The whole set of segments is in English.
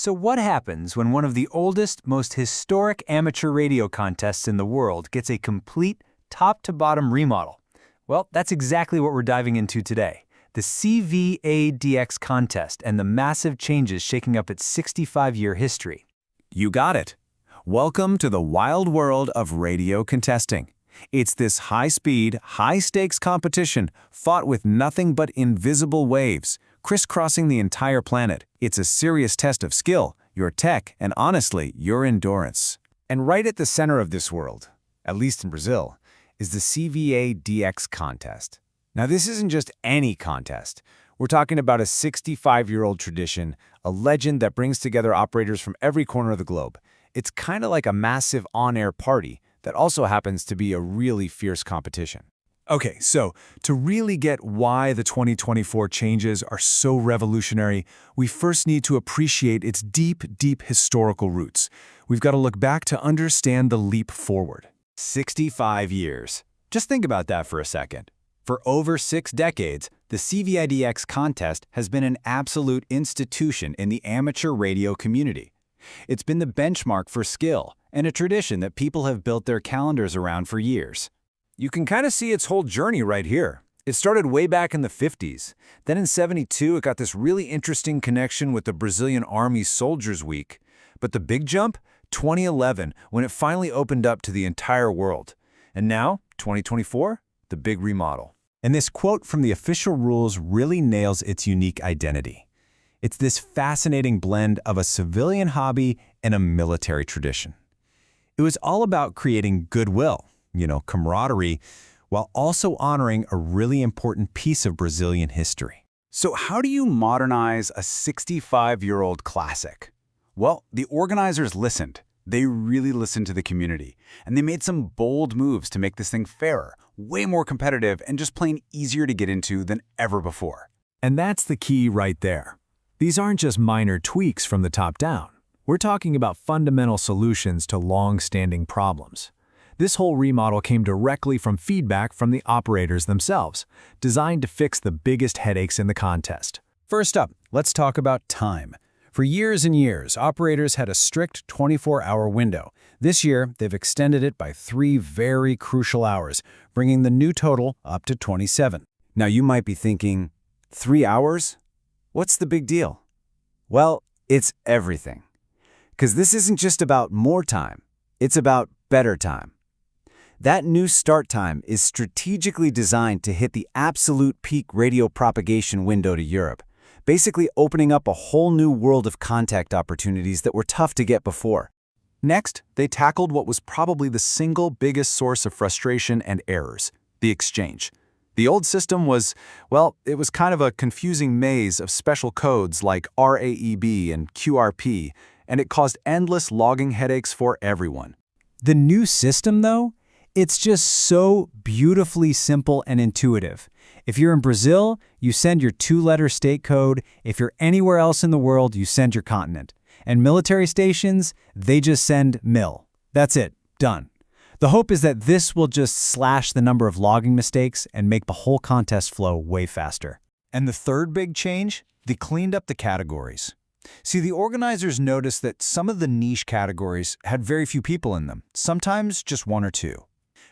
So what happens when one of the oldest, most historic amateur radio contests in the world gets a complete top-to-bottom remodel? Well, that's exactly what we're diving into today. The CVA DX Contest and the massive changes shaking up its 65-year history. You got it. Welcome to the wild world of radio contesting. It's this high-speed, high-stakes competition fought with nothing but invisible waves, crisscrossing the entire planet. It's a serious test of skill, your tech, and honestly, your endurance. And right at the center of this world, at least in Brazil, is the CVA DX Contest. Now, this isn't just any contest. We're talking about a 65-year-old tradition, a legend that brings together operators from every corner of the globe. It's kind of like a massive on-air party that also happens to be a really fierce competition. Okay, so to really get why the 2024 changes are so revolutionary, we first need to appreciate its deep, deep historical roots. We've got to look back to understand the leap forward. 65 years. Just think about that for a second. For over 6 decades, the CVA DX Contest has been an absolute institution in the amateur radio community. It's been the benchmark for skill and a tradition that people have built their calendars around for years. You can kind of see its whole journey right here. It started way back in the 50s. Then in '72, it got this really interesting connection with the Brazilian Army Soldiers Week. But the big jump? 2011, when it finally opened up to the entire world. And now, 2024, the big remodel. And this quote from the official rules really nails its unique identity. It's this fascinating blend of a civilian hobby and a military tradition. It was all about creating goodwill, camaraderie, while also honoring a really important piece of Brazilian history. So how do you modernize a 65-year-old classic? Well, the organizers listened. They really listened to the community, and they made some bold moves to make this thing fairer, way more competitive, and just plain easier to get into than ever before. And that's the key right there. These aren't just minor tweaks from the top down. We're talking about fundamental solutions to long-standing problems. This whole remodel came directly from feedback from the operators themselves, designed to fix the biggest headaches in the contest. First up, let's talk about time. For years and years, operators had a strict 24-hour window. This year, they've extended it by 3 very crucial hours, bringing the new total up to 27. Now, you might be thinking, 3 hours? What's the big deal? Well, it's everything. Because this isn't just about more time, it's about better time. That new start time is strategically designed to hit the absolute peak radio propagation window to Europe, basically opening up a whole new world of contact opportunities that were tough to get before. Next, they tackled what was probably the single biggest source of frustration and errors, the exchange. The old system was, well, it was kind of a confusing maze of special codes like RAEB and QRP, and it caused endless logging headaches for everyone. The new system, though, it's just so beautifully simple and intuitive. If you're in Brazil, you send your 2-letter state code. If you're anywhere else in the world, you send your continent. And military stations, they just send MIL. That's it. Done. The hope is that this will just slash the number of logging mistakes and make the whole contest flow way faster. And the third big change? They cleaned up the categories. See, the organizers noticed that some of the niche categories had very few people in them, sometimes just 1 or 2.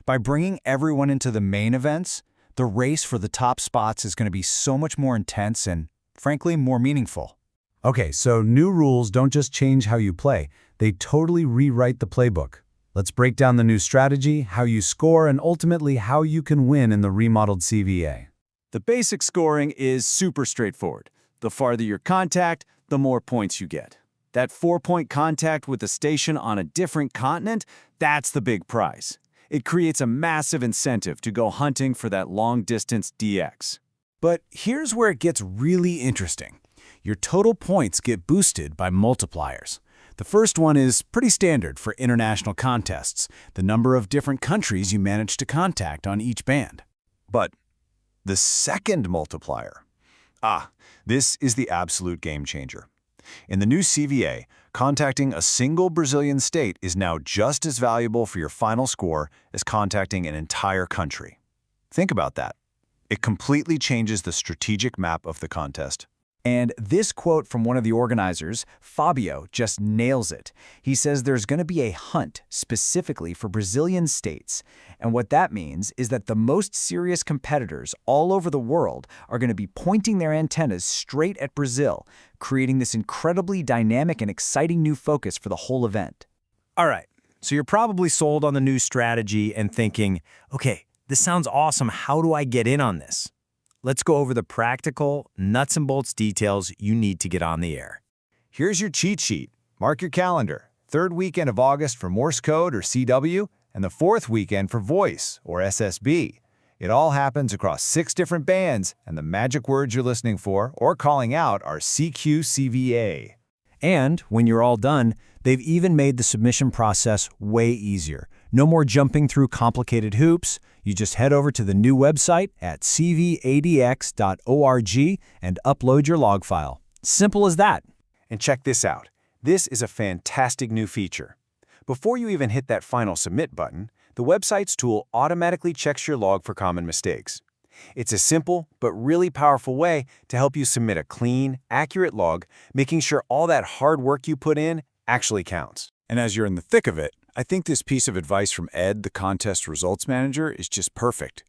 By bringing everyone into the main events, the race for the top spots is going to be so much more intense and, frankly, more meaningful. Okay, so new rules don't just change how you play, they totally rewrite the playbook. Let's break down the new strategy, how you score, and ultimately how you can win in the remodeled CVA. The basic scoring is super straightforward. The farther your contact, the more points you get. That 4-point contact with a station on a different continent, that's the big prize. It creates a massive incentive to go hunting for that long-distance DX. But here's where it gets really interesting. Your total points get boosted by multipliers. The first one is pretty standard for international contests, the number of different countries you manage to contact on each band. But the second multiplier, this is the absolute game changer. In the new CVA, contacting a single Brazilian state is now just as valuable for your final score as contacting an entire country. Think about that. It completely changes the strategic map of the contest. And this quote from one of the organizers, Fabio, just nails it. He says there's going to be a hunt specifically for Brazilian states. And what that means is that the most serious competitors all over the world are going to be pointing their antennas straight at Brazil, creating this incredibly dynamic and exciting new focus for the whole event. All right, so you're probably sold on the new strategy and thinking, okay, this sounds awesome. How do I get in on this? Let's go over the practical, nuts and bolts details you need to get on the air. Here's your cheat sheet. Mark your calendar. 3rd weekend of August for Morse code or CW, and the 4th weekend for voice or SSB. It all happens across 6 different bands, and the magic words you're listening for or calling out are CQCVA. And when you're all done, they've even made the submission process way easier. No more jumping through complicated hoops. You just head over to the new website at cvadx.org and upload your log file. Simple as that. And check this out. This is a fantastic new feature. Before you even hit that final submit button, the website's tool automatically checks your log for common mistakes. It's a simple but really powerful way to help you submit a clean, accurate log, making sure all that hard work you put in actually counts. And as you're in the thick of it, I think this piece of advice from Ed, the contest results manager, is just perfect.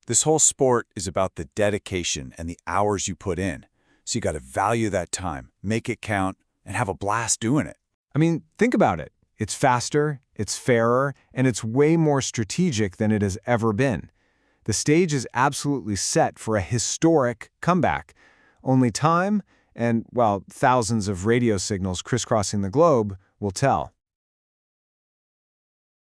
This whole sport is about the dedication and the hours you put in. So you got to value that time, make it count, and have a blast doing it. I mean, think about it. It's faster, it's fairer, and it's way more strategic than it has ever been. The stage is absolutely set for a historic comeback. Only time and, well, thousands of radio signals crisscrossing the globe will tell.